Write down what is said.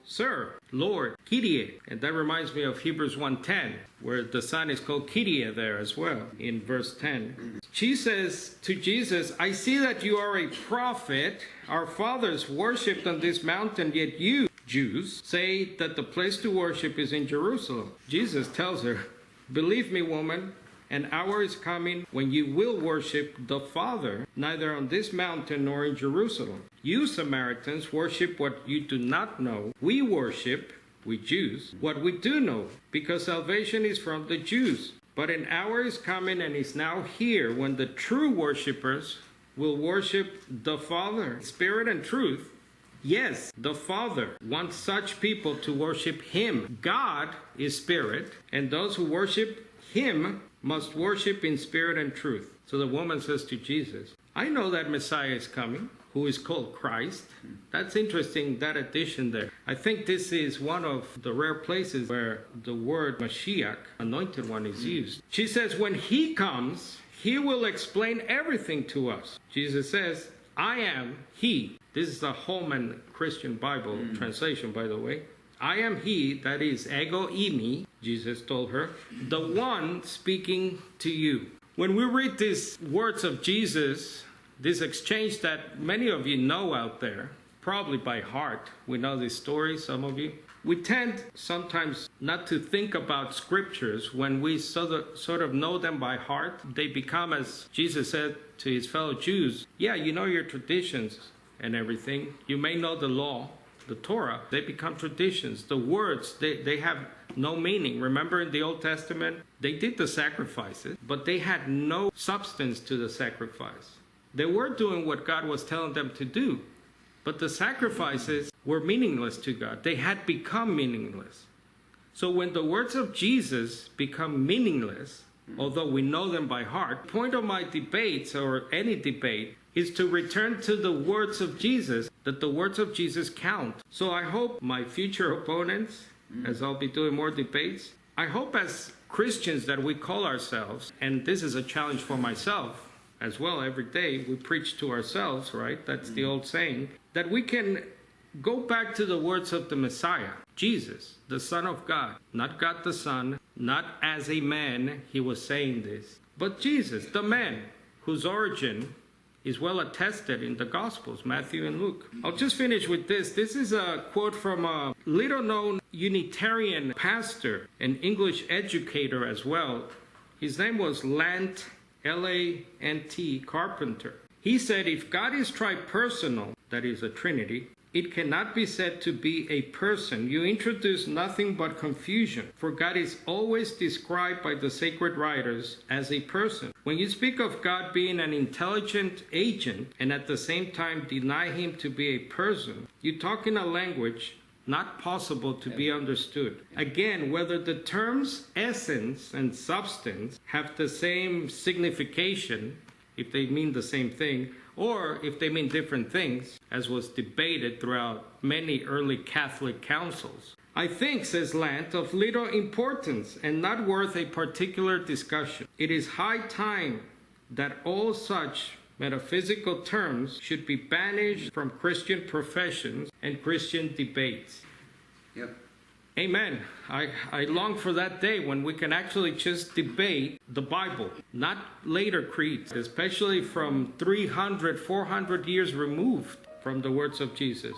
Sir, Lord, Kyrie. And that reminds me of Hebrews 1:10, where the Son is called Kyrie there as well, in verse 10. She says to Jesus, I see that you are a prophet. Our fathers worshipped on this mountain, yet you, Jews, say that the place to worship is in Jerusalem. Jesus tells her, believe me, woman, an hour is coming when you will worship the Father, neither on this mountain nor in Jerusalem. You Samaritans worship what you do not know. We worship, we Jews, what we do know, because salvation is from the Jews. But an hour is coming and is now here when the true worshipers will worship the Father, spirit and truth. Yes, the Father wants such people to worship Him. God is spirit, and those who worship Him must worship in spirit and truth. So the woman says to Jesus, I know that Messiah is coming, who is called Christ. That's interesting, that addition there. I think this is one of the rare places where the word Mashiach, anointed one, is used. She says, when He comes, He will explain everything to us. Jesus says, I am He. This is the Holman Christian Bible translation, by the way. I am He, that is ego eimi, Jesus told her, the one speaking to you. When we read these words of Jesus, this exchange that many of you know out there, probably by heart, we know this story, some of you. We tend sometimes not to think about scriptures when we sort of know them by heart. They become, as Jesus said to His fellow Jews, yeah, you know your traditions and everything. You may know the law, the Torah. They become traditions. The words, they have no meaning. Remember in the Old Testament, they did the sacrifices, but they had no substance to the sacrifice. They were doing what God was telling them to do, but the sacrifices were meaningless to God. They had become meaningless. So when the words of Jesus become meaningless, although we know them by heart, the point of my debates, or any debate, is to return to the words of Jesus, that the words of Jesus count. So I hope my future opponents, as I'll be doing more debates, I hope as Christians that we call ourselves, and this is a challenge for myself as well, every day we preach to ourselves, right? That's the old saying, that we can go back to the words of the Messiah, Jesus, the Son of God, not God the Son, not as a man he was saying this, but Jesus, the man whose origin is well attested in the Gospels, Matthew and Luke. I'll just finish with this. This is a quote from a little-known Unitarian pastor, an English educator as well. His name was Lant, L-A-N-T, Carpenter. He said, if God is tripersonal, that is a Trinity, it cannot be said to be a person. You introduce nothing but confusion, for God is always described by the sacred writers as a person. When you speak of God being an intelligent agent and at the same time deny Him to be a person, you talk in a language not possible to be understood. Again, whether the terms essence and substance have the same signification, if they mean the same thing, or if they mean different things, as was debated throughout many early Catholic councils, I think, says Lant, of little importance and not worth a particular discussion. It is high time that all such metaphysical terms should be banished from Christian professions and Christian debates. Yep. Amen. I long for that day when we can actually just debate the Bible, not later creeds, especially from 300, 400 years removed from the words of Jesus.